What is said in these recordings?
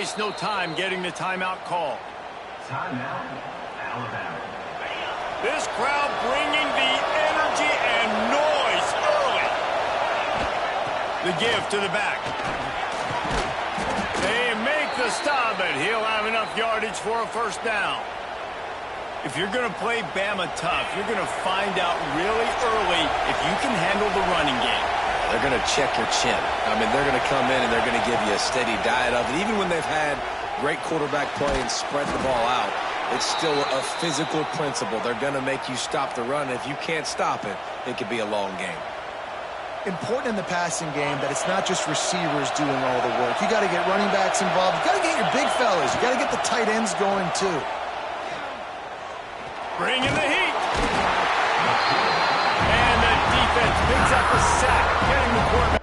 waste no time getting the timeout call. Timeout, Alabama. This crowd bringing the energy and noise early. The give to the back. They make the stop, and he'll have enough yardage for a first down. If you're going to play Bama tough, you're going to find out really early if you can handle the running game. They're going to check your chin. I mean, they're going to come in and they're going to give you a steady diet of it. Even when they've had great quarterback play and spread the ball out, it's still a physical principle. They're going to make you stop the run. If you can't stop it, it could be a long game. Important in the passing game that it's not just receivers doing all the work. You got to get running backs involved. You got to get your big fellas. You got to get the tight ends going too. Bring in the heat. And the defense picks up a sack, getting the quarterback.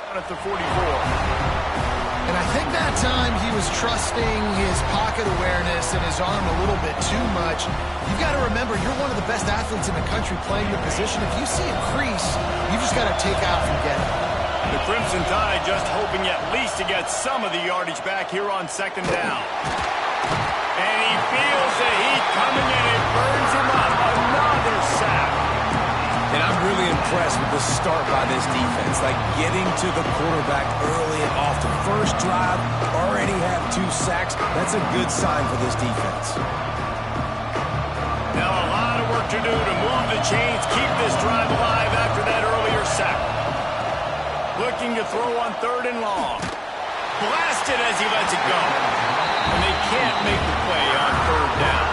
At the 44. And I think that time he was trusting his pocket awareness and his arm a little bit too much. You've got to remember, you're one of the best athletes in the country playing your position. If you see a crease, you just got to take out and get it. The Crimson Tide just hoping at least to get some of the yardage back here on second down. And he feels the heat coming and it burns him up. Another sack. And I'm really impressed with the start by this defense. Like getting to the quarterback early and often. First drive, already have 2 sacks. That's a good sign for this defense. Now a lot of work to do to move the chains, keep this drive alive after that earlier sack. Looking to throw on 3rd and long. Blasted as he lets it go. And they can't make the play on 3rd down.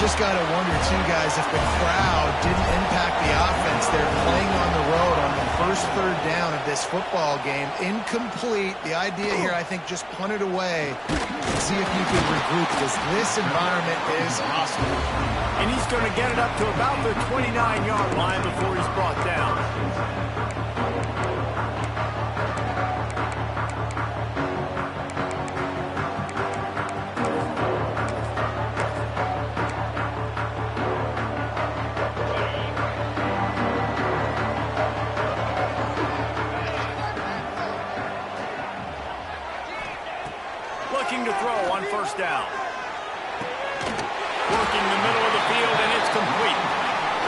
Just got to wonder, too, guys, if the crowd didn't impact the offense. They're playing on the road on the first 3rd down of this football game. Incomplete. The idea here, I think, just punt it away and see if you can regroup, because this environment is hostile. And he's going to get it up to about the 29-yard line before he's brought down. Looking to throw on 1st down. Working the middle of the field, and it's complete.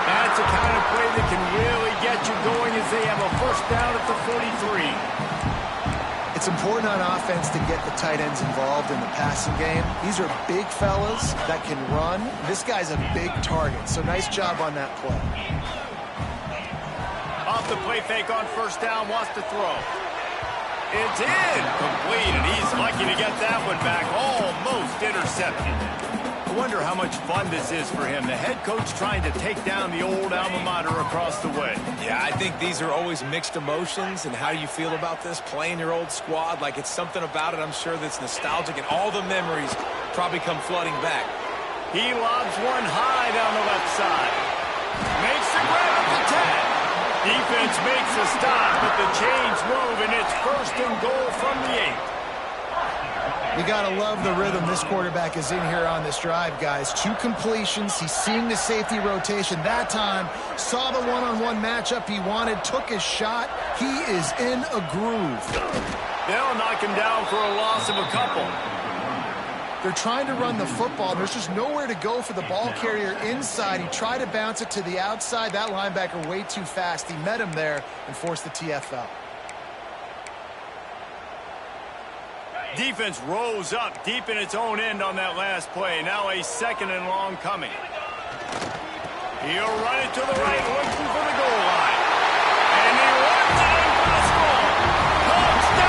That's the kind of play that can really get you going as they have a 1st down at the 43. It's important on offense to get the tight ends involved in the passing game. These are big fellas that can run. This guy's a big target, so nice job on that play. Off the play fake on 1st down, wants to throw. It's incomplete, and he's lucky to get that one back. Almost intercepted. I wonder how much fun this is for him. The head coach trying to take down the old alma mater across the way. Yeah, I think these are always mixed emotions. And how do you feel about this? Playing your old squad, like it's something about it, I'm sure, that's nostalgic, and all the memories probably come flooding back. He lobs one high down the left side. Makes the grab at the 10. Defense makes a stop, but the chains move, and it's 1st and goal from the 8. You got to love the rhythm this quarterback is in here on this drive, guys. 2 completions. He's seeing the safety rotation. That time, saw the one-on-one matchup he wanted, took his shot. He is in a groove. They'll knock him down for a loss of a couple. They're trying to run the football. There's just nowhere to go for the ball carrier inside. He tried to bounce it to the outside. That linebacker way too fast. He met him there and forced the TFL. Defense rose up deep in its own end on that last play. Now a 2nd and long coming. He'll run it to the right, looking for the goal line. And he runs it in for the score. Touchdown!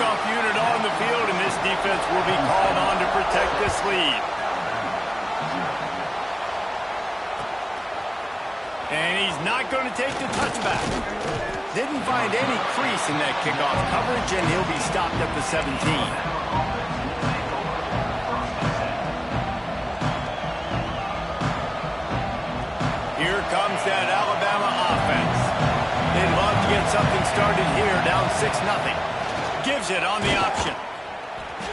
kickoff unit on the field, and this defense will be called on to protect this lead. And he's not going to take the touchback. Didn't find any crease in that kickoff coverage, and he'll be stopped at the 17. Here comes that Alabama offense. They'd love to get something started here, down 6-0. Gives it on the option.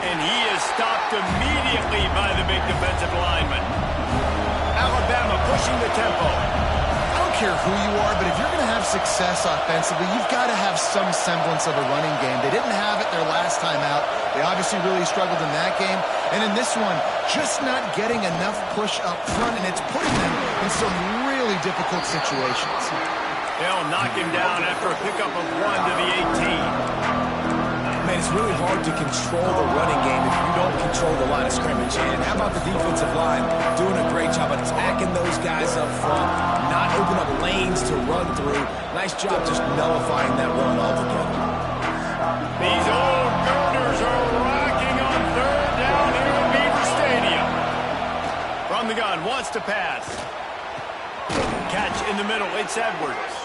And he is stopped immediately by the big defensive lineman. Alabama pushing the tempo. I don't care who you are, but if you're going to have success offensively, you've got to have some semblance of a running game. They didn't have it their last time out. They obviously really struggled in that game. And in this one, just not getting enough push up front, and it's putting them in some really difficult situations. They'll knock him down after a pickup of 1 to the 18. Man, it's really hard to control the running game if you don't control the line of scrimmage. And how about the defensive line doing a great job attacking those guys up front, not opening up lanes to run through. Nice job just nullifying that run altogether. These old girders are rocking on third down here at Beaver Stadium. From the gun, wants to pass. Catch in the middle, it's Edwards.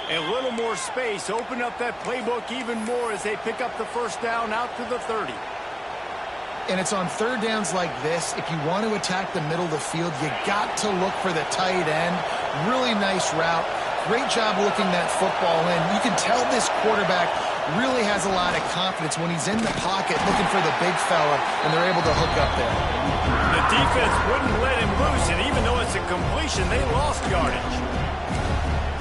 A little more space, open up that playbook even more as they pick up the first down out to the 30. And it's on third downs like this, if you want to attack the middle of the field, you got to look for the tight end. Really nice route. Great job looking that football in. You can tell this quarterback really has a lot of confidence when he's in the pocket looking for the big fella, and they're able to hook up there. The defense wouldn't let him loose, and even though it's a completion, they lost yardage.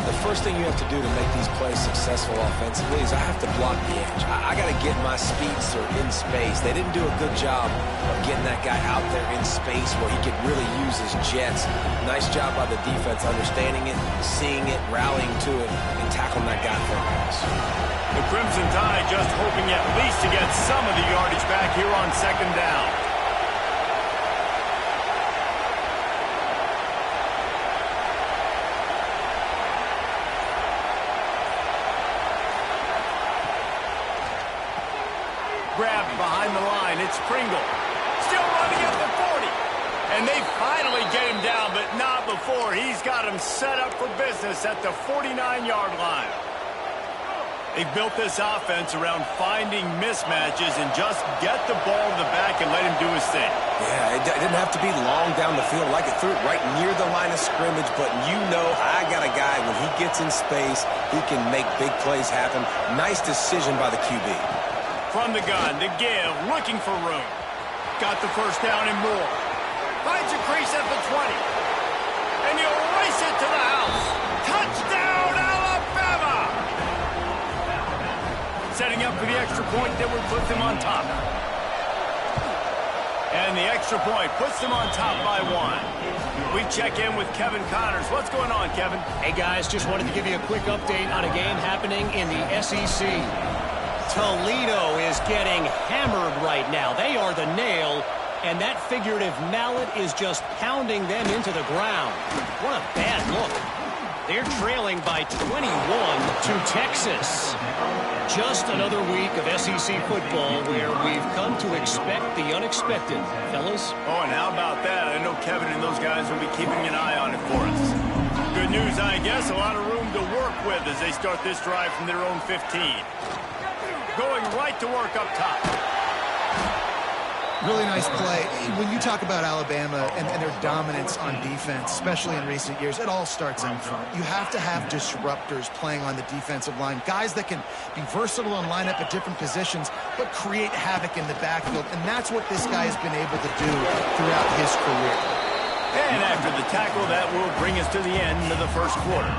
The first thing you have to do to make these plays successful offensively is I have to block the edge. I got to get my speedster in space. They didn't do a good job of getting that guy out there in space where he could really use his jets. Nice job by the defense understanding it, seeing it, rallying to it, and tackling that guy for a pass. The Crimson Tide just hoping at least to get some of the yardage back here on second down. Grabbed behind the line, it's Pringle. Still running at the 40. And they finally get him down, but not before. He's got him set up for business at the 49-yard line. They've built this offense around finding mismatches and just get the ball to the back and let him do his thing. Yeah, it didn't have to be long down the field. Like it threw it right near the line of scrimmage, but you know I got a guy, when he gets in space, he can make big plays happen. Nice decision by the QB. From the gun to give, looking for room. Got the first down and more. Finds a crease at the 20. And he'll race it to the house. Touchdown, Alabama! Setting up for the extra point that would put them on top. And the extra point puts them on top by 1. We check in with Kevin Connors. What's going on, Kevin? Hey, guys, just wanted to give you a quick update on a game happening in the SEC. Toledo is getting hammered right now. They are the nail, and that figurative mallet is just pounding them into the ground. What a bad look. They're trailing by 21 to Texas. Just another week of SEC football where we've come to expect the unexpected, fellas. Oh, and how about that? I know Kevin and those guys will be keeping an eye on it for us. Good news, I guess. A lot of room to work with as they start this drive from their own 15. Going right to work up top. Really nice play. When you talk about Alabama and their dominance on defense, especially in recent years, it all starts in front. You have to have disruptors playing on the defensive line, guys that can be versatile and line up at different positions, but create havoc in the backfield, and that's what this guy has been able to do throughout his career. And after the tackle, that will bring us to the end of the first quarter.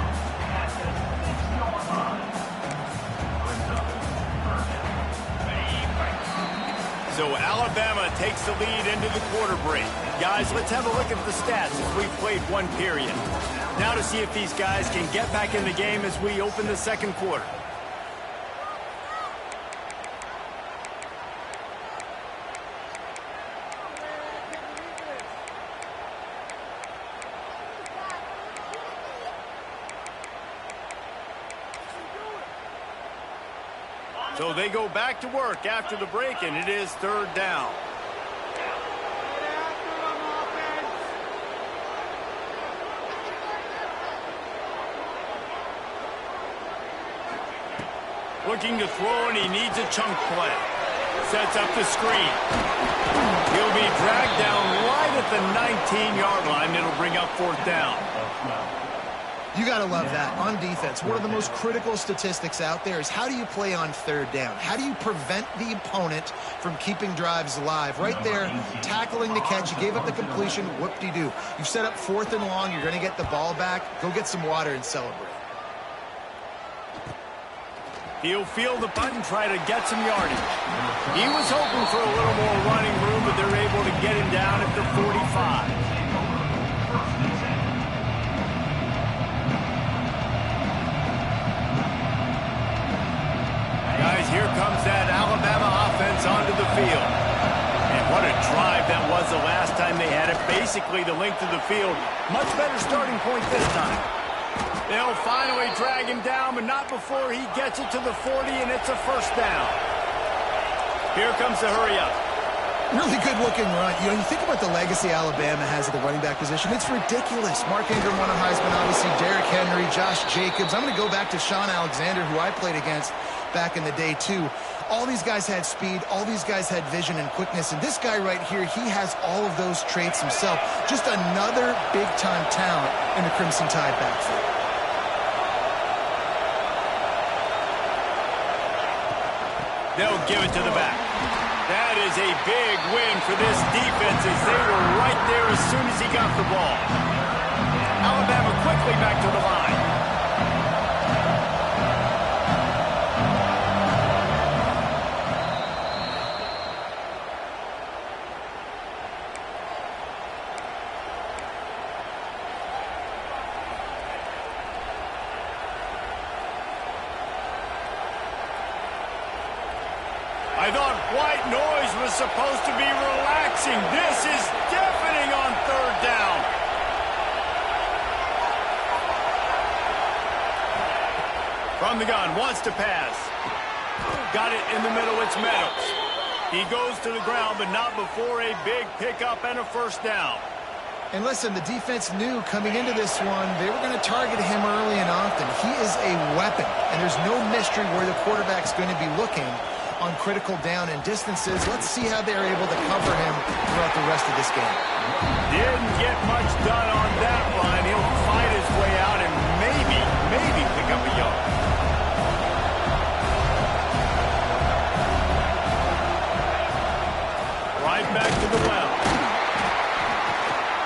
So Alabama takes the lead into the quarter break. Guys, let's have a look at the stats as we've played one period. Now to see if these guys can get back in the game as we open the second quarter. So they go back to work after the break, and it is third down. Looking to throw, and he needs a chunk play. Sets up the screen. He'll be dragged down right at the 19-yard line. It'll bring up fourth down. You got to love that. On defense, one of the most critical statistics out there is how do you play on third down? How do you prevent the opponent from keeping drives alive? Right there, tackling the catch. You gave up the completion. Whoop-de-doo. You've set up fourth and long. You're going to get the ball back. Go get some water and celebrate. He'll feel the punt and try to get some yardage. He was hoping for a little more running room, but they're able to get him down at the 45. Guys, here comes that Alabama offense onto the field. And what a drive that was the last time they had it. Basically the length of the field. Much better starting point this time. They'll finally drag him down, but not before he gets it to the 40, and it's a first down. Here comes the hurry up. Really good-looking run. You know, you think about the legacy Alabama has at the running back position. It's ridiculous. Mark Ingram won a Heisman, obviously. Derrick Henry, Josh Jacobs. I'm going to go back to Sean Alexander, who I played against back in the day, too. All these guys had speed. All these guys had vision and quickness. And this guy right here, he has all of those traits himself. Just another big-time talent in the Crimson Tide backfield. They'll give it to the back. That is a big win for this defense as they were right there as soon as he got the ball. Alabama quickly back to the line. I thought white noise was supposed to be relaxing. This is deafening on third down. From the gun, wants to pass. Got it in the middle, it's Meadows. He goes to the ground, but not before a big pickup and a first down. And listen, the defense knew coming into this one, they were going to target him early and often. He is a weapon, and there's no mystery where the quarterback's going to be looking on critical down and distances. Let's see how they're able to cover him throughout the rest of this game. Didn't get much done on that run. He'll fight his way out and maybe pick up a yard. Right back to the well.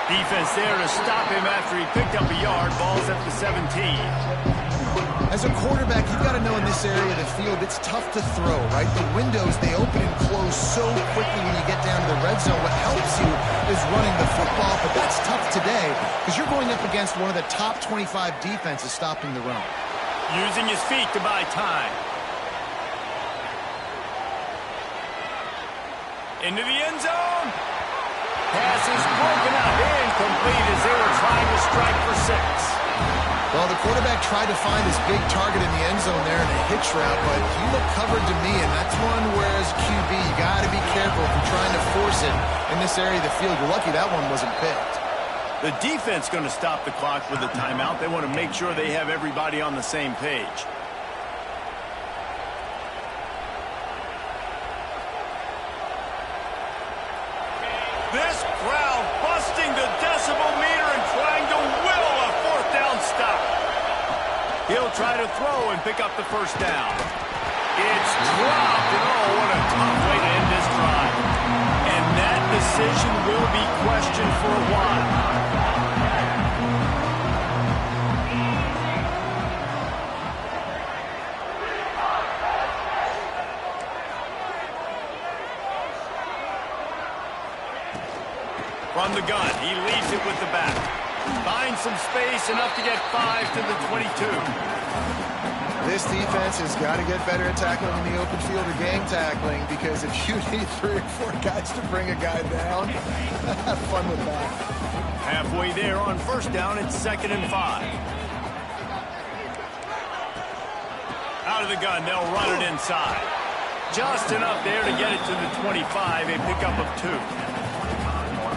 Defense there to stop him after he picked up a yard. Ball's at the 17. As a quarterback, you've got to know in this area of the field, it's tough to throw, right? The windows, they open and close so quickly when you get down to the red zone. What helps you is running the football, but that's tough today because you're going up against one of the top 25 defenses stopping the run. Using his feet to buy time. Into the end zone. Pass is broken up, incomplete as they were trying to strike for 6. Well, the quarterback tried to find his big target in the end zone there in a hitch route, but he looked covered to me, and that's one where as a QB, you got to be careful if you're trying to force it in this area of the field. You're lucky that one wasn't picked. The defense going to stop the clock with a timeout. They want to make sure they have everybody on the same page. This crowd busting the decibel meter and trying to will a fourth down stop. He'll try to throw and pick up the first down. It's dropped, and oh, what a tough way to end this drive. And that decision will be questioned for a while. From the gun, he leaves it with the back. Finds some space, enough to get 5 to the 22. This defense has got to get better at tackling in the open field or gang tackling, because if you need 3 or 4 guys to bring a guy down, have fun with that. Halfway there on first down, it's 2nd and 5. Out of the gun, they'll run it inside. Just enough there to get it to the 25, a pickup of 2.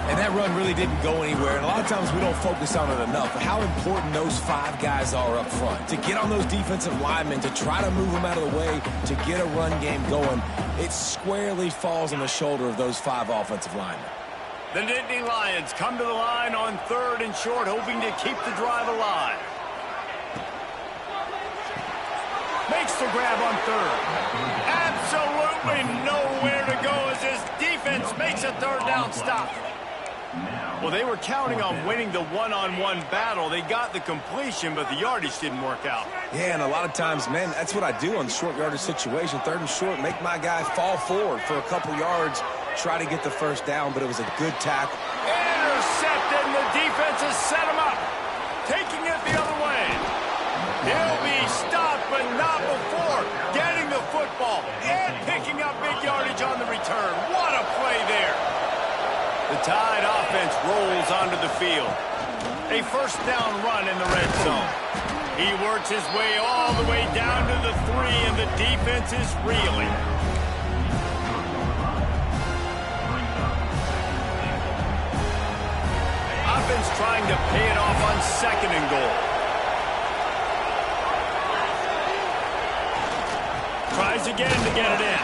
And that run really didn't go anywhere, and a lot of times we don't focus on it enough, but how important those 5 guys are up front. To get on those defensive linemen, to try to move them out of the way, to get a run game going, it squarely falls on the shoulder of those 5 offensive linemen. The Nittany Lions come to the line on 3rd and short, hoping to keep the drive alive. Makes the grab on 3rd. Absolutely nowhere to go as this defense makes a 3rd down stop. Well, they were counting on winning the one-on-one battle. They got the completion, but the yardage didn't work out. Yeah, and a lot of times, man, that's what I do on short yardage situation. 3rd and short, make my guy fall forward for a couple yards, try to get the 1st down, but it was a good tackle. Intercepted, and the defense has set him up. Taking it the other way. He'll be stopped, but not before getting the football and picking up big yardage on the return. What a play there. The Tide offense rolls onto the field. A 1st down run in the red zone. He works his way all the way down to the 3, and the defense is reeling. Offense trying to pay it off on 2nd and goal. Tries again to get it in.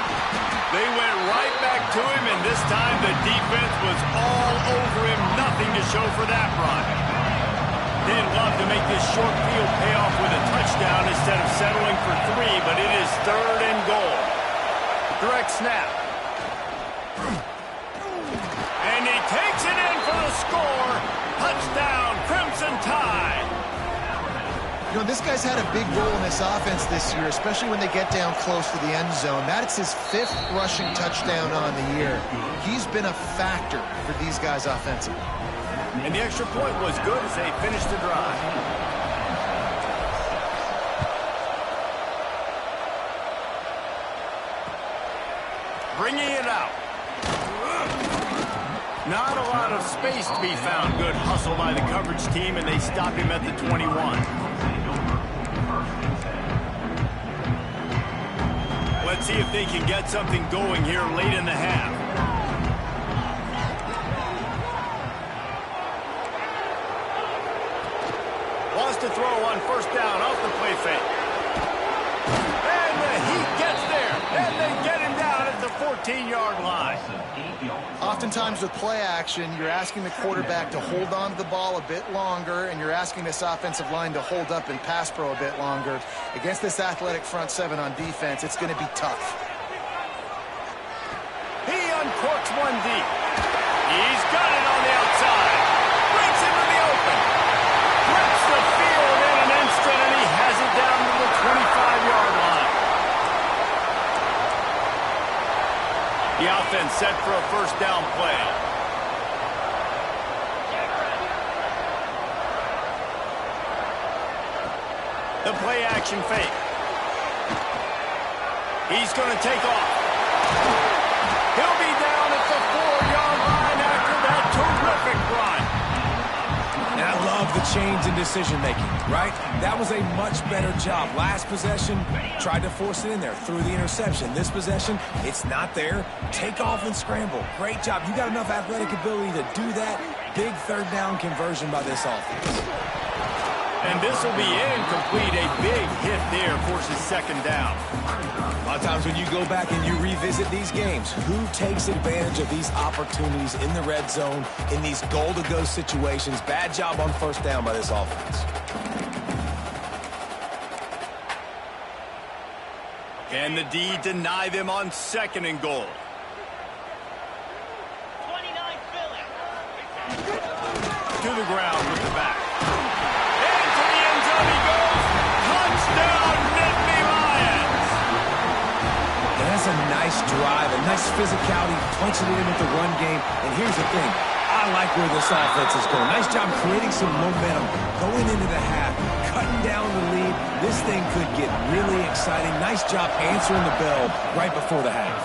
They went right back to him, and this time the defense was all over him. Nothing to show for that run. They'd love to make this short field pay off with a touchdown instead of settling for 3, but it is 3rd and goal. Direct snap. And he takes it in for the score. Touchdown, Crimson Tide. You know, this guy's had a big role in this offense this year, especially when they get down close to the end zone. That's his 5th rushing touchdown on the year. He's been a factor for these guys offensively. And the extra point was good as they finished the drive. Bringing it out. Not a lot of space to be found. Good hustle by the coverage team, and they stop him at the 21. Let's see if they can get something going here late in the half. Wants to throw on 1st down off the play fake. And the Heat gets there. And they get him down at the 14-yard line. Oftentimes with play action, you're asking the quarterback to hold on to the ball a bit longer, and you're asking this offensive line to hold up and pass pro a bit longer. Against this athletic front 7 on defense, it's going to be tough. He uncorks one deep. He's got it on the outside. Breaks into the open. Breaks the field in an instant, and he has it down to the 25-yard line. The offense set for a 1st down play. The play action fake. He's going to take off. He'll be down at the 4-yard line after that terrific run. And I love the change in decision-making, right? That was a much better job. Last possession, tried to force it in there, threw the interception. This possession, it's not there. Take off and scramble. Great job. You got enough athletic ability to do that. Big 3rd down conversion by this offense. And this will be incomplete. A big hit there forces 2nd down. A lot of times when you go back and you revisit these games, who takes advantage of these opportunities in the red zone, in these goal-to-go situations? Bad job on 1st down by this offense. Can the D deny them on 2nd and goal? 29 Philly. To the ground with the back. Into the end zone he goes. Touchdown, Nittany Lions. And that's a nice drive, a nice physicality, punching it in with the run game. And here's the thing. I like where this offense is going. Nice job creating some momentum going into the half, cutting down the lead. This thing could get really exciting. Nice job answering the bell right before the half.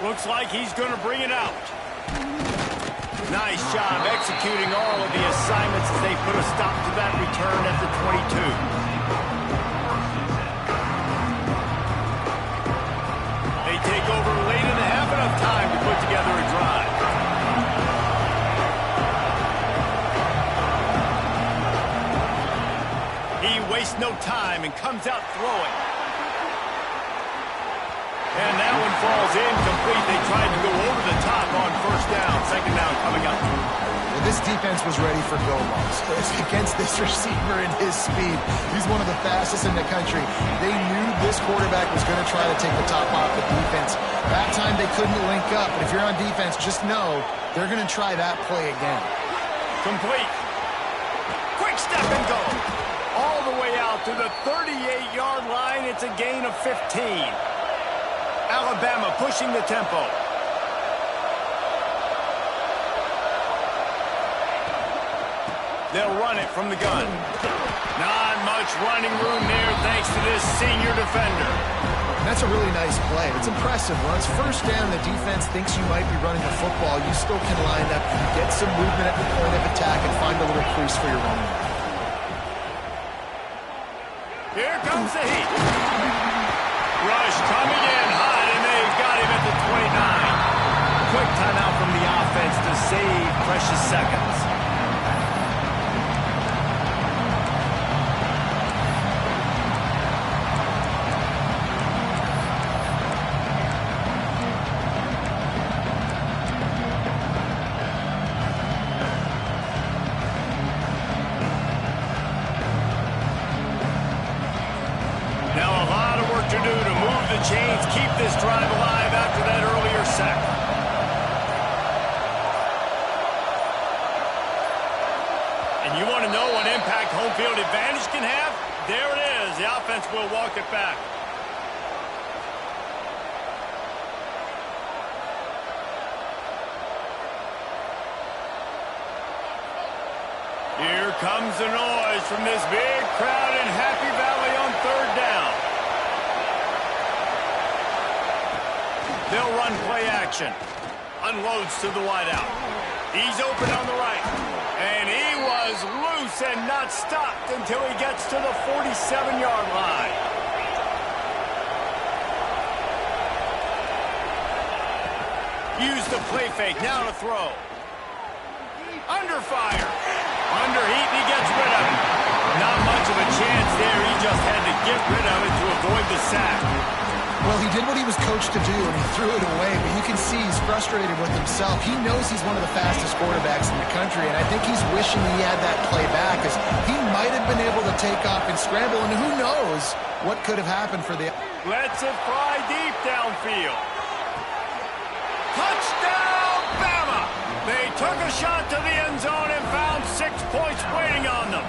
Looks like he's going to bring it out. Nice job executing all of the assignments as they put a stop to that return at the 22. wastes no time and comes out throwing. And that one falls incomplete. They tried to go over the top on first down. Second down coming up. Well, this defense was ready for go-balls against this receiver and his speed. He's one of the fastest in the country. They knew this quarterback was going to try to take the top off the defense. That time they couldn't link up. But if you're on defense, just know they're going to try that play again. Complete. Quick step and go. All the way out to the 38-yard line. It's a gain of 15. Alabama pushing the tempo. They'll run it from the gun. Not much running room there thanks to this senior defender. That's a really nice play. It's impressive. Once first down, the defense thinks you might be running the football. You still can line up, get some movement at the point of attack, and find a little crease for your running. Here comes the heat. Rush coming in hot, and they've got him at the 29. Quick timeout from the offense to save precious seconds. Chains keep this drive alive after that earlier sack. And you want to know what impact home field advantage can have? There it is. The offense will walk it back. Here comes the noise from this big crowd in Happy Valley on third down. They'll run play action. Unloads to the wideout. He's open on the right. And he was loose and not stopped until he gets to the 47-yard line. Use the play fake. Now to throw. Under fire. Under heat, and he gets rid of it. Not much of a chance there. He just had to get rid of it to avoid the sack. Well, he did what he was coached to do, and he threw it away, but you can see he's frustrated with himself. He knows he's one of the fastest quarterbacks in the country, and I think he's wishing he had that play back, because he might have been able to take off and scramble, and who knows what could have happened for the... Lets it fly deep downfield. Touchdown, Bama! They took a shot to the end zone and found 6 points waiting on them.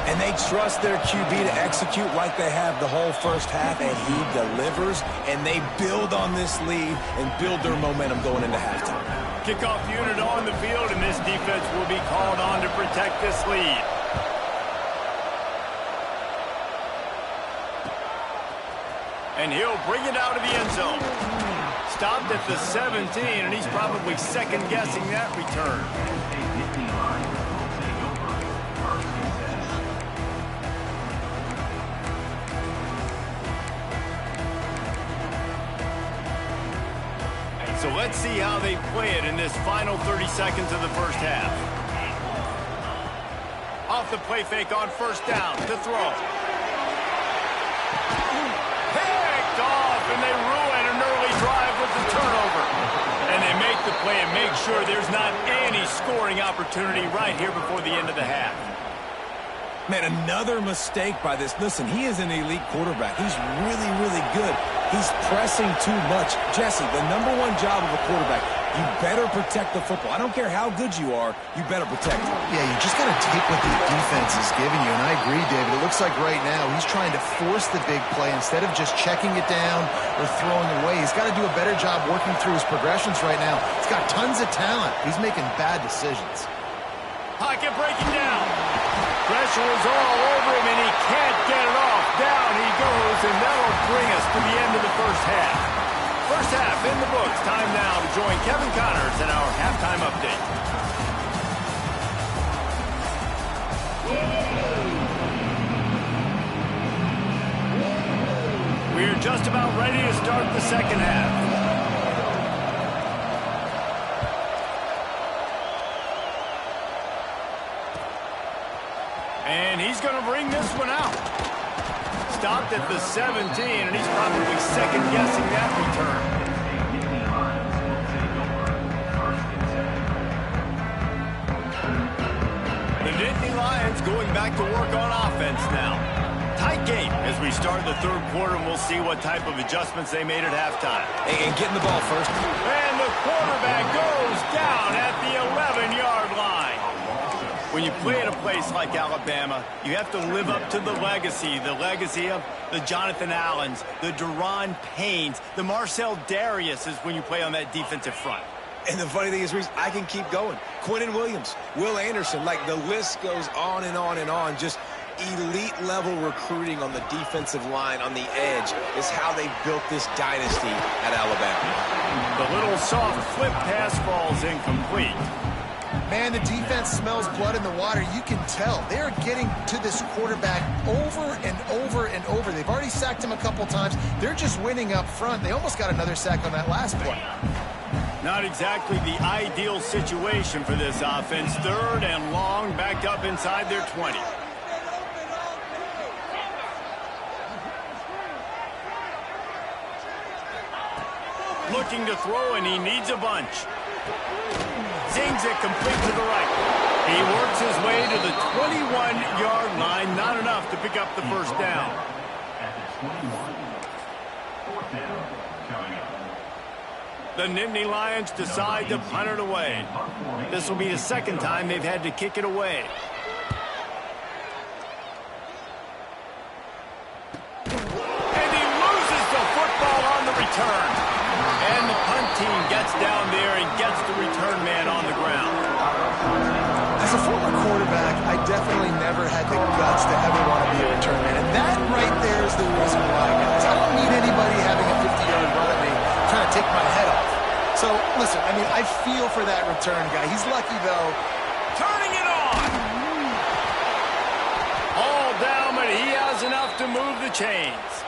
And they trust their QB to execute like they have the whole first half, and he delivers, and they build on this lead and build their momentum going into halftime. Kickoff unit on the field, and this defense will be called on to protect this lead. And he'll bring it out of the end zone. Stopped at the 17, and he's probably second-guessing that return. So let's see how they play it in this final 30 seconds of the first half. Off the play fake on first down to throw. Picked off, and they ruin an early drive with the turnover. And they make the play and make sure there's not any scoring opportunity right here before the end of the half. Man, another mistake by this. Listen, he is an elite quarterback. He's really, really good. He's pressing too much. Jesse, the #1 job of a quarterback, you better protect the football. I don't care how good you are, you better protect it. Yeah, you just got to take what the defense is giving you, and I agree, David. It looks like right now he's trying to force the big play instead of just checking it down or throwing away. He's got to do a better job working through his progressions right now. He's got tons of talent. He's making bad decisions. Pocket breaking down. Pressure is all over him, and he can't get it off. Down he goes, and that'll bring us to the end of the first half. First half in the books. Time now to join Kevin Connors in our halftime update. We're just about ready to start the second half. And he's He's going to bring this one out. Stopped at the 17, and he's probably second-guessing that return. The Nittany Lions going back to work on offense now. Tight game as we start the third quarter, and we'll see what type of adjustments they made at halftime. And getting the ball first. And the quarterback goes down at the 11-yard line. When you play at a place like Alabama, you have to live up to the legacy of the Jonathan Allens, the Daron Paynes, the Marcel Dariuses when you play on that defensive front. And the funny thing is, Reese, I can keep going. Quinnen Williams, Will Anderson, like the list goes on and on and on. Just elite-level recruiting on the defensive line, on the edge, is how they built this dynasty at Alabama. The little soft flip pass falls incomplete. Man, the defense smells blood in the water. You can tell. They're getting to this quarterback over and over and over. They've already sacked him a couple times. They're just winning up front. They almost got another sack on that last play. Not exactly the ideal situation for this offense. Third and long, backed up inside their 20. Looking to throw, and he needs a bunch. Zings it complete to the right. He works his way to the 21-yard line. Not enough to pick up the first down. At the 21, fourth down coming up. The Nittany Lions decide to punt it away. This will be the second time they've had to kick it away. And he loses the football on the return. And the punt team gets down there and gets the return man on the ground. As a former quarterback, I definitely never had the guts to ever want to be a return man. And that right there is the reason why, guys. I don't need anybody having a 50-yard run at me trying to take my head off. So, listen, I mean, I feel for that return guy. He's lucky, though. Turning it on. All down, but he has enough to move the chains.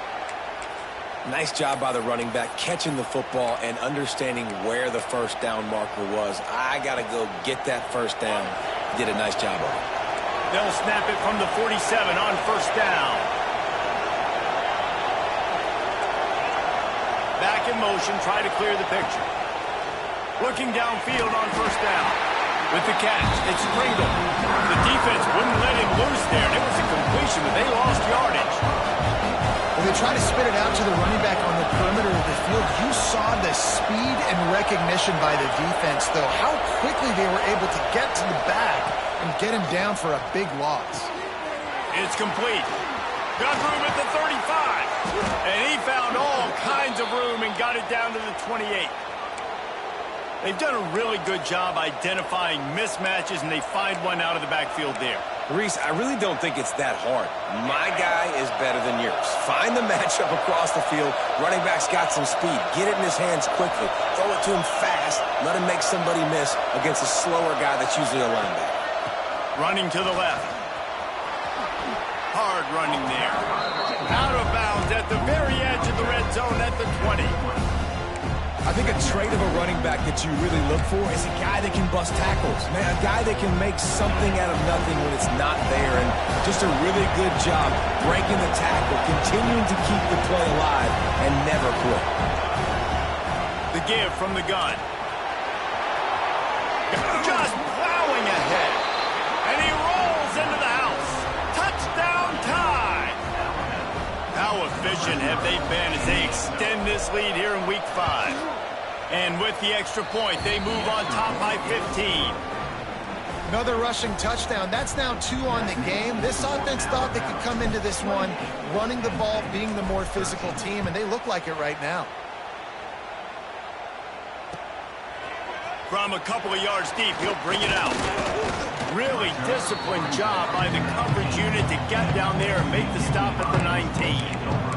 Nice job by the running back, catching the football and understanding where the first down marker was. I got to go get that first down. Did a nice job of it. They'll snap it from the 47 on first down. Back in motion, try to clear the picture. Looking downfield on first down. With the catch, it's Pringle. The defense wouldn't let him loose there, and it was a completion, but they lost yardage. When they try to spit it out to the running back on the perimeter of the field, you saw the speed and recognition by the defense, though. How quickly they were able to get to the back and get him down for a big loss. It's complete. Got room at the 35. And he found all kinds of room and got it down to the 28. They've done a really good job identifying mismatches, and they find one out of the backfield there. Reese, I really don't think it's that hard. My guy is better than yours. Find the matchup across the field. Running back's got some speed. Get it in his hands quickly. Throw it to him fast. Let him make somebody miss against a slower guy that's usually a linebacker. Running to the left. Hard running there. Out of bounds at the very edge of the red zone at the 20. I think a trait of a running back that you really look for is a guy that can bust tackles. Man, a guy that can make something out of nothing when it's not there. And just a really good job breaking the tackle, continuing to keep the play alive, and never quit. The give from the gun. Just plowing ahead. And he rolls into the house. Touchdown time. How efficient have they been as they extend this lead here in Week 5? And with the extra point, they move on top by 15. Another rushing touchdown. That's now 2 on the game. This offense thought they could come into this one running the ball, being the more physical team, and they look like it right now. From a couple of yards deep, he'll bring it out. Really disciplined job by the coverage unit to get down there and make the stop at the 19.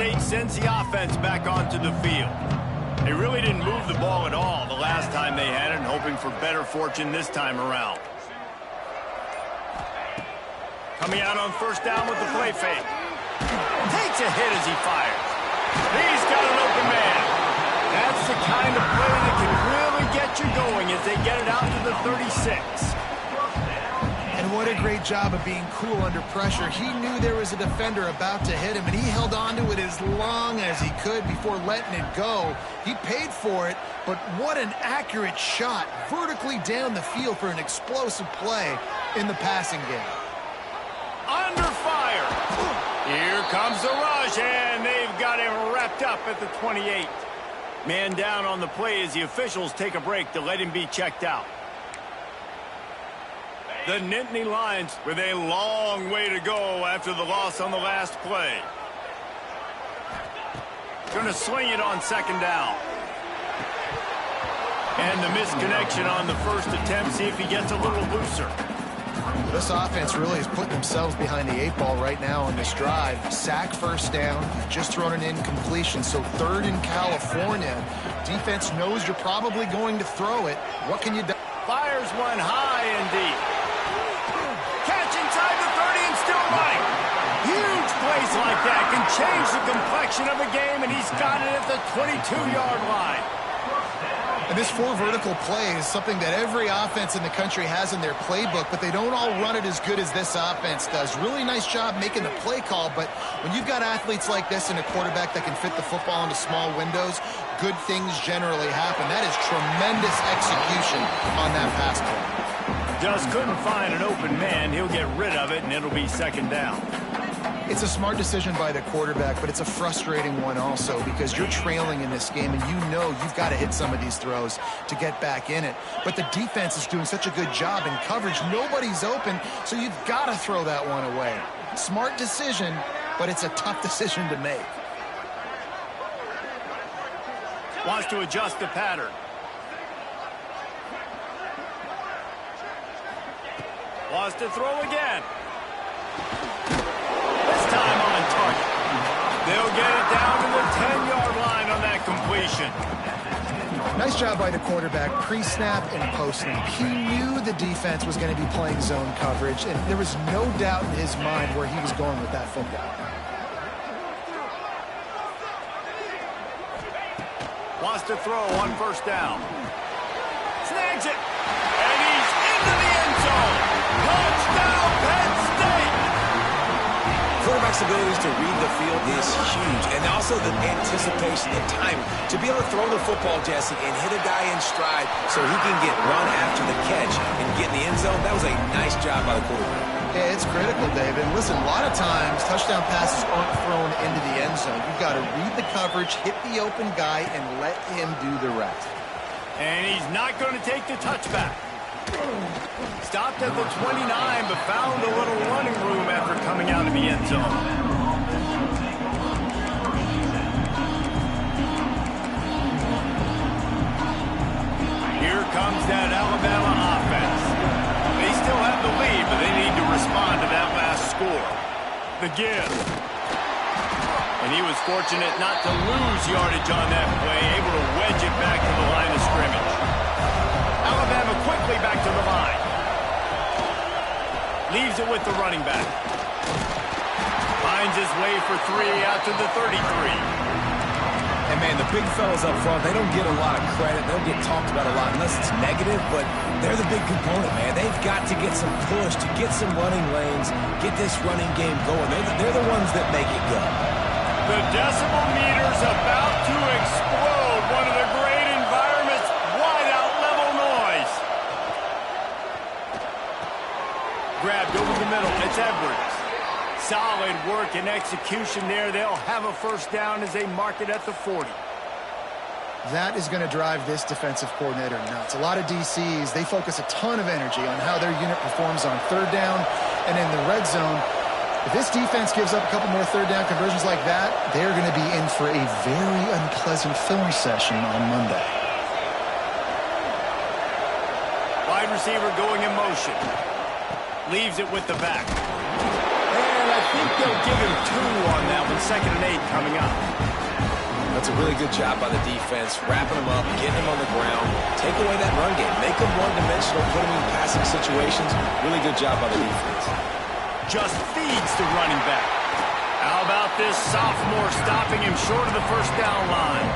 State sends the offense back onto the field. They really didn't move the ball at all the last time they had it, and hoping for better fortune this time around. Coming out on first down with the play fake. Takes a hit as he fires. He's got an open man. That's the kind of play that can really get you going as they get it out to the 36. And what a great job of being cool under pressure. He knew there was a defender about to hit him, and he held on to it as long as he could before letting it go. He paid for it, but what an accurate shot vertically down the field for an explosive play in the passing game. Under fire. Here comes the rush, and they've got him wrapped up at the 28. Man down on the play as the officials take a break to let him be checked out. The Nittany Lions with a long way to go after the loss on the last play. Going to sling it on second down. And the misconnection on the first attempt. See if he gets a little looser. This offense really is putting themselves behind the 8 ball right now on this drive. Sack first down. You've just thrown an incompletion. So third in California. Defense knows you're probably going to throw it. What can you do? Fires one high and deep. Catch inside the 30 and still running. Huge plays like that can change the complexion of a game, and he's got it at the 22-yard line. And this 4 vertical play is something that every offense in the country has in their playbook, but they don't all run it as good as this offense does. Really nice job making the play call, but when you've got athletes like this and a quarterback that can fit the football into small windows, good things generally happen. That is tremendous execution on that pass play. Just couldn't find an open man. He'll get rid of it, and it'll be second down. It's a smart decision by the quarterback, but it's a frustrating one also because you're trailing in this game and you know you've got to hit some of these throws to get back in it. But the defense is doing such a good job in coverage. Nobody's open, so you've got to throw that one away. Smart decision, but it's a tough decision to make. Wants to adjust the pattern. Wants to throw again. This time on target. They'll get it down to the 10-yard line on that completion. Nice job by the quarterback, pre-snap and post-snap. He knew the defense was going to be playing zone coverage, and there was no doubt in his mind where he was going with that football. Wants to throw on first down. Snags it. And he's into the end zone. Touchdown, Penn State. Quarterback's abilities to read the field is huge. And also the anticipation, the time to be able to throw the football, Jesse, and hit a guy in stride so he can get run after the catch and get in the end zone. That was a nice job by the quarterback. Yeah, it's critical, David. Listen, a lot of times touchdown passes aren't thrown into the end zone. You've got to read the coverage, hit the open guy, and let him do the rest. And he's not going to take the touchback. Stopped at the 29, but found a little running room after coming out of the end zone. Here comes that Alabama offense. They still have the lead, but they need to respond to that last score. The give. And he was fortunate not to lose yardage on that play, able to wedge it back to the line of scrimmage. Alabama quickly back to the line. Leaves it with the running back. Finds his way for 3 out to the 33. And, man, the big fellas up front, they don't get a lot of credit. They don't get talked about a lot unless it's negative, but they're the big component, man. They've got to get some push, to get some running lanes, get this running game going. They're the ones that make it go. The decibel meter's about to explode. One of the great environments, wide-out level noise. Grabbed over the middle. It's Edwards. Solid work and execution there. They'll have a first down as they mark it at the 40. That is going to drive this defensive coordinator nuts. A lot of DCs, they focus a ton of energy on how their unit performs on third down and in the red zone. If this defense gives up a couple more third down conversions like that, they're going to be in for a very unpleasant film session on Monday. Wide receiver going in motion. Leaves it with the back. And I think they'll give him 2 on that one. 2nd and 8 coming up. That's a really good job by the defense, wrapping him up, getting him on the ground, take away that run game, make him one-dimensional, put him in passing situations. Really good job by the defense. Just feeds the running back. How about this sophomore stopping him short of the first down line?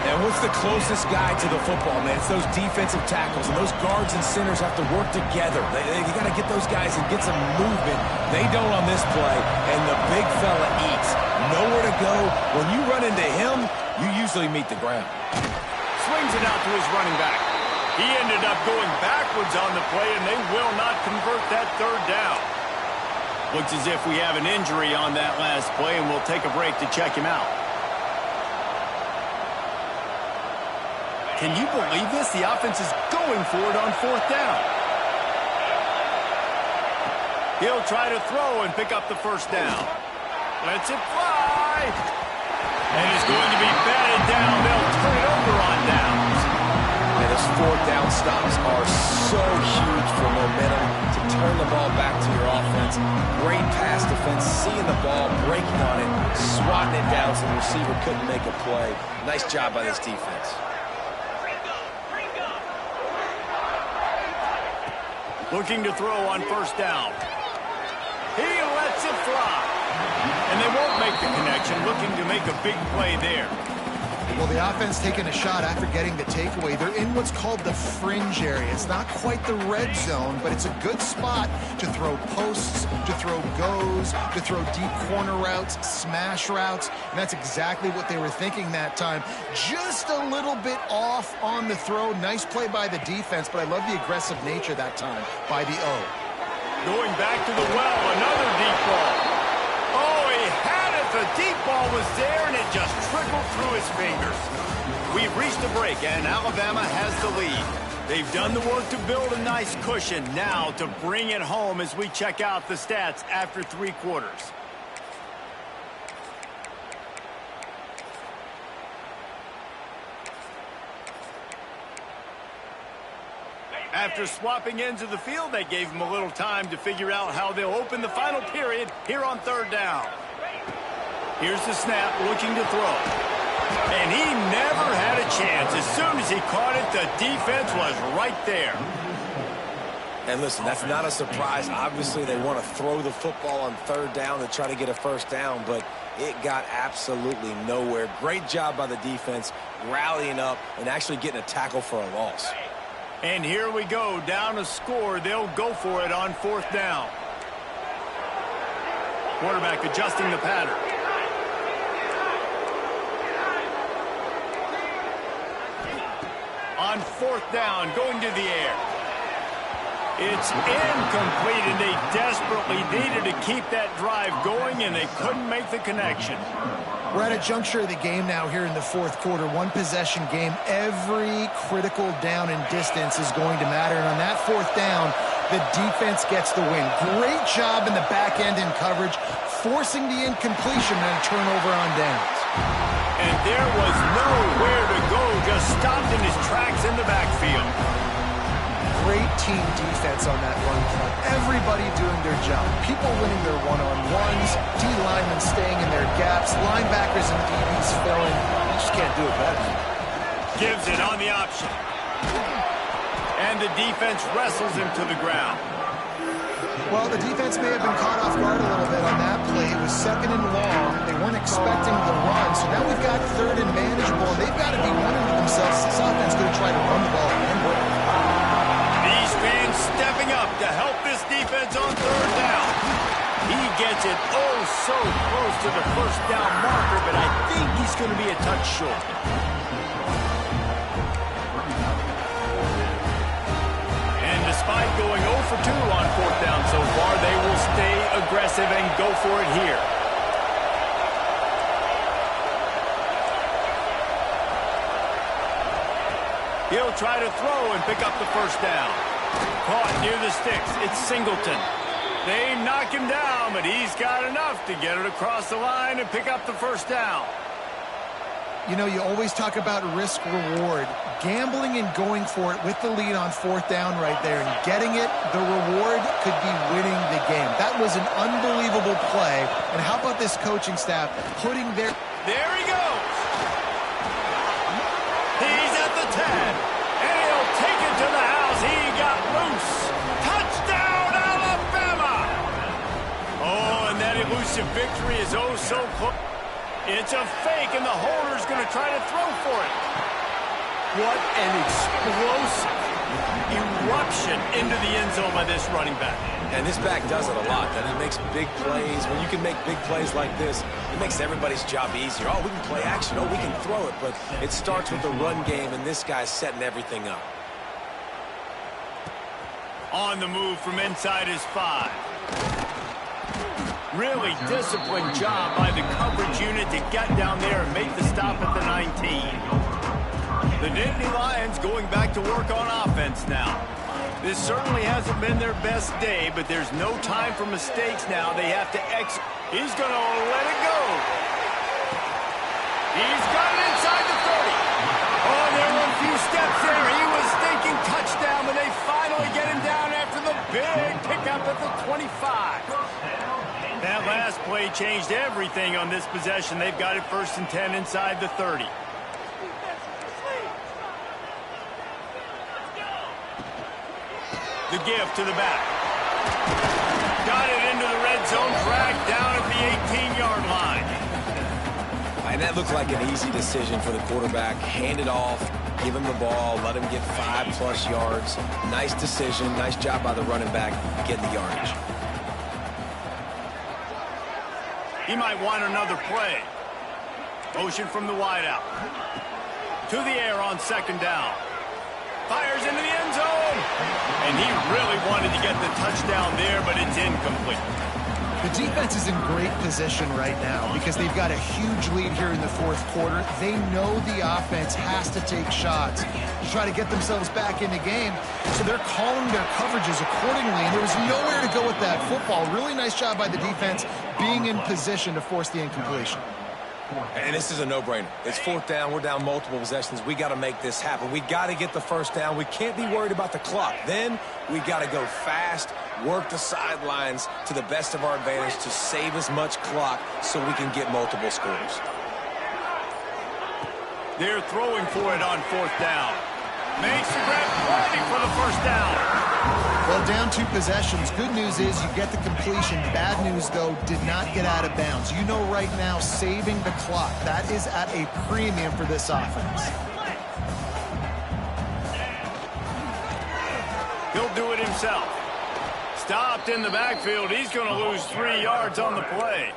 And what's the closest guy to the football, man? It's those defensive tackles, and those guards and centers have to work together. They got to get those guys and get some movement. They don't on this play, and the big fella eats. Nowhere to go. When you run into him, you usually meet the ground. Swings it out to his running back. He ended up going backwards on the play, and they will not convert that 3rd down. Looks as if we have an injury on that last play, and we'll take a break to check him out. Can you believe this? The offense is going for it on 4th down. He'll try to throw and pick up the first down. Lets it fly. And it's going to be batted down. They'll turn it over on downs. And those 4th down stops are so huge for momentum to turn the ball back to your offense. Great pass defense, seeing the ball, breaking on it, swatting it down so the receiver couldn't make a play. Nice job by this defense. Looking to throw on 1st down. He lets it fly. And they won't make the connection, looking to make a big play there. Well, the offense taking a shot after getting the takeaway. They're in what's called the fringe area. It's not quite the red zone, but it's a good spot to throw posts, to throw goes, to throw deep corner routes, smash routes, and that's exactly what they were thinking that time. Just a little bit off on the throw. Nice play by the defense, but I love the aggressive nature that time by the O. Going back to the well, another deep ball. Oh, he had it. The deep ball was there, and it just trickled through his fingers. We've reached a break, and Alabama has the lead. They've done the work to build a nice cushion. Now to bring it home as we check out the stats after 3 quarters. After swapping ends of the field, they gave him a little time to figure out how they'll open the final period here on 3rd down. Here's the snap, looking to throw. And he never had a chance. As soon as he caught it, the defense was right there. And listen, that's not a surprise. Obviously, they want to throw the football on 3rd down to try to get a 1st down, but it got absolutely nowhere. Great job by the defense, rallying up and actually getting a tackle for a loss. And here we go, down a score. They'll go for it on 4th down. Quarterback adjusting the pattern. On 4th down, going to the air. It's incomplete, and they desperately needed to keep that drive going, and they couldn't make the connection. We're at a juncture of the game now here in the 4th quarter. 1-possession game. Every critical down and distance is going to matter. And on that 4th down, the defense gets the win. Great job in the back end in coverage, forcing the incompletion and a turnover on downs. And there was nowhere to go, just stopped in his tracks in the backfield. Great team defense on that run front. Everybody doing their job. People winning their one-on-ones, D-linemen staying in their gaps, linebackers and DBs filling. You just can't do it better. Gives it on the option. And the defense wrestles him to the ground. Well, the defense may have been caught off guard a little bit on that play. It was 2nd and long. They weren't expecting the run. So now we've got 3rd and manageable, and they've got to be wondering to themselves, this offense going to try to run the ball and win. These fans stepping up to help this defense on 3rd down. He gets it oh so close to the 1st down marker, but I think he's going to be a touch short. Despite going 0 for 2 on 4th down so far, they will stay aggressive and go for it here. He'll try to throw and pick up the 1st down. Caught near the sticks. It's Singleton. They knock him down, but he's got enough to get it across the line and pick up the 1st down. You know, you always talk about risk-reward. Gambling and going for it with the lead on 4th down right there and getting it, the reward could be winning the game. That was an unbelievable play. And how about this coaching staff putting their... There he goes. He's at the 10. And he'll take it to the house. He got loose. Touchdown, Alabama. Oh, and that elusive victory is oh so close. It's a fake, and the holder's going to try to throw for it. What an explosive eruption into the end zone by this running back. And this back does it a lot. That it makes big plays. When you can make big plays like this, it makes everybody's job easier. Oh, we can play action. Oh, we can throw it. But it starts with the run game, and this guy's setting everything up. On the move from inside his 5. Really disciplined job by the coverage unit to get down there and make the stop at the 19. The Nittany Lions going back to work on offense now. This certainly hasn't been their best day, but there's no time for mistakes now. They have to He's going to let it go. He's got it inside the 30. Oh, there were a few steps there. He was thinking touchdown, but they finally get him down after the big pickup at the 25. That last play changed everything on this possession. They've got it 1st and 10 inside the 30. The give to the back. Got it into the red zone, dragged down at the 18-yard line. And that looked like an easy decision for the quarterback. Hand it off, give him the ball, let him get 5+ yards. Nice decision, nice job by the running back getting the yardage. He might want another play. Motion from the wideout. To the air on 2nd down. Fires into the end zone. And he really wanted to get the touchdown there, but it's incomplete. The defense is in great position right now because they've got a huge lead here in the 4th quarter. They know the offense has to take shots to try to get themselves back in the game. So they're calling their coverages accordingly, and there was nowhere to go with that football. Really nice job by the defense being in position to force the incompletion. And this is a no-brainer. It's 4th down. We're down multiple possessions. We got to make this happen. We got to get the 1st down. We can't be worried about the clock. Then we got to go fast, work the sidelines to the best of our advantage to save as much clock so we can get multiple scores. They're throwing for it on 4th down. Makes the grab, ready for the 1st down. Well, down 2 possessions. Good news is you get the completion. Bad news, though, did not get out of bounds. You know right now, saving the clock, that is at a premium for this offense. He'll do it himself. Stopped in the backfield. He's going to lose 3 yards on the play.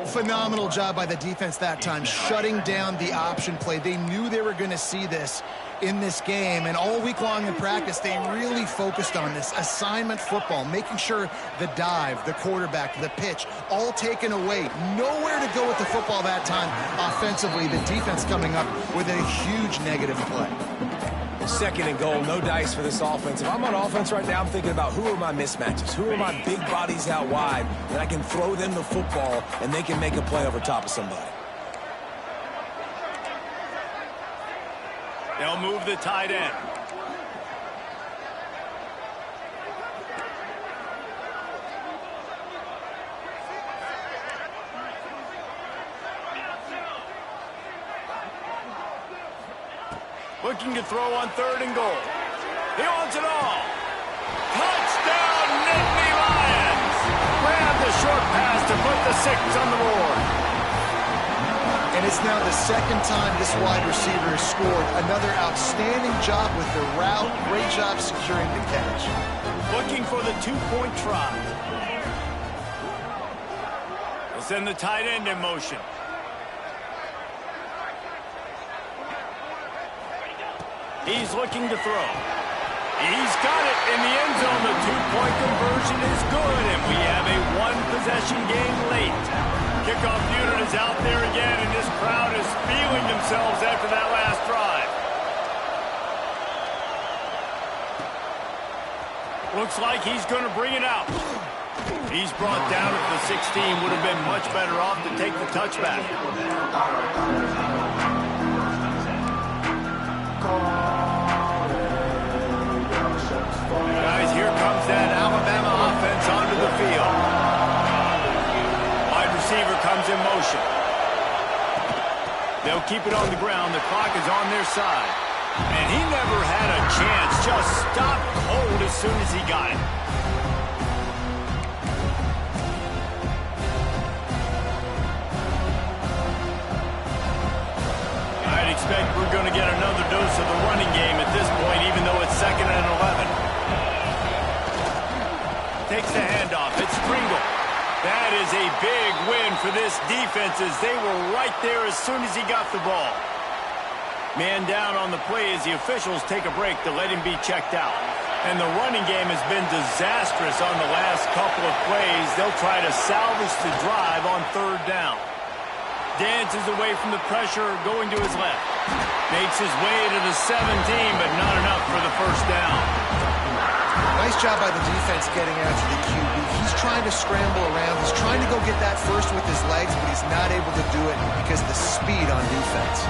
Phenomenal job by the defense that time, shutting down the option play. They knew they were going to see this in this game, and all week long in practice, they really focused on this assignment football, making sure the dive, the quarterback, the pitch, all taken away. Nowhere to go with the football that time offensively. The defense coming up with a huge negative play. 2nd and goal, no dice for this offense. If I'm on offense right now, I'm thinking about who are my mismatches, who are my big bodies out wide, and I can throw them the football, and they can make a play over top of somebody. They'll move the tight end. Looking to throw on 3rd and goal. He wants it all. Touchdown, Nittany Lions. Grab the short pass to put the 6 on the board. And it's now the 2nd time this wide receiver has scored. Another outstanding job with the route. Great job securing the catch. Looking for the 2-point try. They'll send the tight end in motion. He's looking to throw. He's got it in the end zone. The 2-point conversion is good, and we have a 1-possession game late. Kickoff unit is out there again, and this crowd is feeling themselves after that last drive. Looks like he's going to bring it out. He's brought down at the 16. Would have been much better off to take the touchback. Guys, here comes that Alabama offense onto the field. in motion. They'll keep it on the ground. The clock is on their side. And he never had a chance. Just stopped cold as soon as he got it. I'd expect we're going to get another dose of the running game at this point, even though it's 2nd and 11. Takes the handoff. It's Pringle. That is a big win for this defense as they were right there as soon as he got the ball. Man down on the play as the officials take a break to let him be checked out. And the running game has been disastrous on the last couple of plays. They'll try to salvage the drive on 3rd down. Dances away from the pressure, going to his left. Makes his way to the 17, but not enough for the 1st down. Nice job by the defense getting after the QB. He's trying to scramble around. He's trying to go get that first with his legs, but he's not able to do it because of the speed on defense.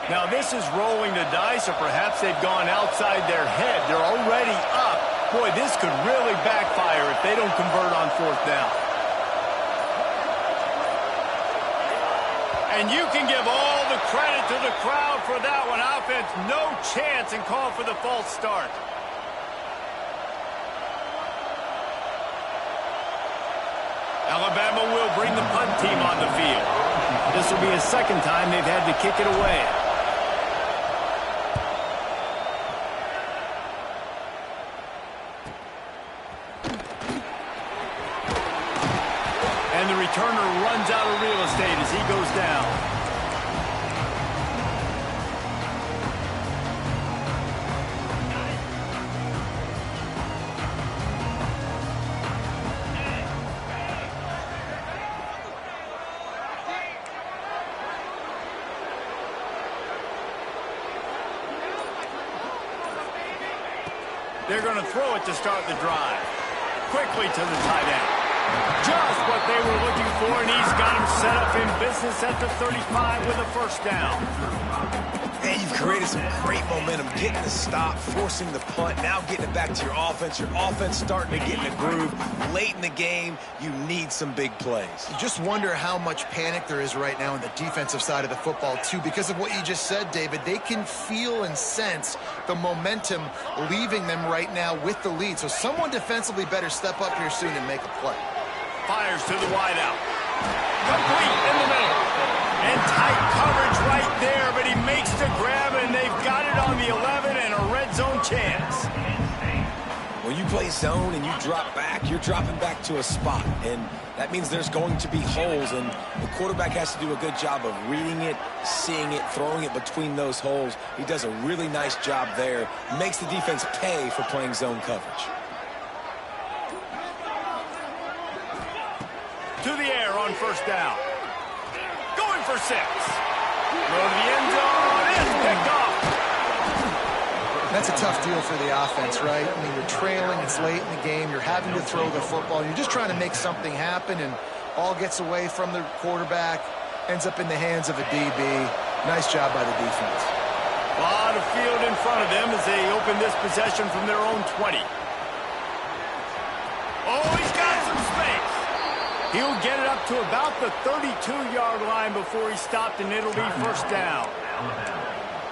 Now this is rolling the dice, or perhaps they've gone outside their head. They're already up. Boy, this could really backfire if they don't convert on 4th down. And you can give all the credit to the crowd for that one. Offense, no chance, and call for the false start. Alabama will bring the punt team on the field. This will be a 2nd time they've had to kick it away. And the returner runs out of real estate as he goes down. They're going to throw it to start the drive. Quickly to the tight end. Just what they were looking for, and he's got him set up in business at the 35 with a 1st down. And you've created some great momentum, getting the stop, forcing the punt, now getting it back to your offense. Your offense starting to get in a groove. Late in the game, you need some big plays. You just wonder how much panic there is right now on the defensive side of the football, too, because of what you just said, David. They can feel and sense the momentum leaving them right now with the lead. So someone defensively better step up here soon and make a play. Fires to the wideout. Complete in the middle. And tight coverage right there, but he makes the grab, and they've got it on the 11 and a red zone chance. When you play zone and you drop back, you're dropping back to a spot, and that means there's going to be holes, and the quarterback has to do a good job of reading it, seeing it, throwing it between those holes. He does a really nice job there, makes the defense pay for playing zone coverage. To the air on 1st down. Going for 6. Go to the end zone. It's picked off. That's a tough deal for the offense, right? I mean, you're trailing. It's late in the game. You're having to throw the football. You're just trying to make something happen, and all gets away from the quarterback, ends up in the hands of a DB. Nice job by the defense. A lot of field in front of them as they open this possession from their own 20. Oh, he's got some space. He'll get it up to about the 32-yard line before he's stopped, and it'll be 1st down.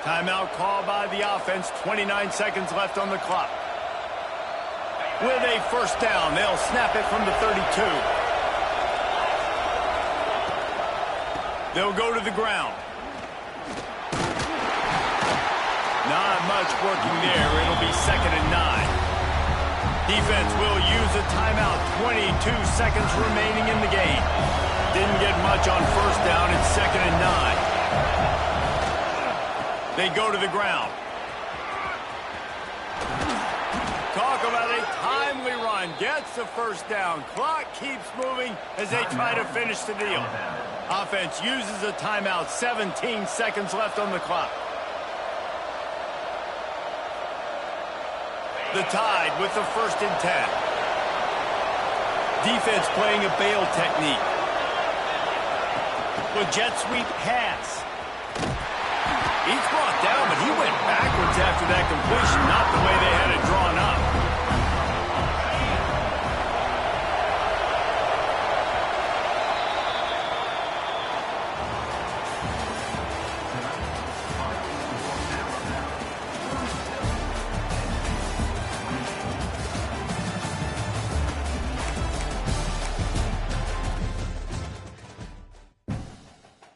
Timeout called by the offense. 29 seconds left on the clock. With a 1st down, they'll snap it from the 32. They'll go to the ground. Not much working there. It'll be 2nd and 9. Defense will use a timeout. 22 seconds remaining in the game. Didn't get much on 1st down. It's 2nd and 9. They go to the ground. Talk about a timely run. Gets the 1st down. Clock keeps moving as they try to finish the deal. Offense uses a timeout. 17 seconds left on the clock. The Tide with the 1st and 10. defense playing a bail technique. The jet sweep pass. He's brought down, but he went backwards after that completion.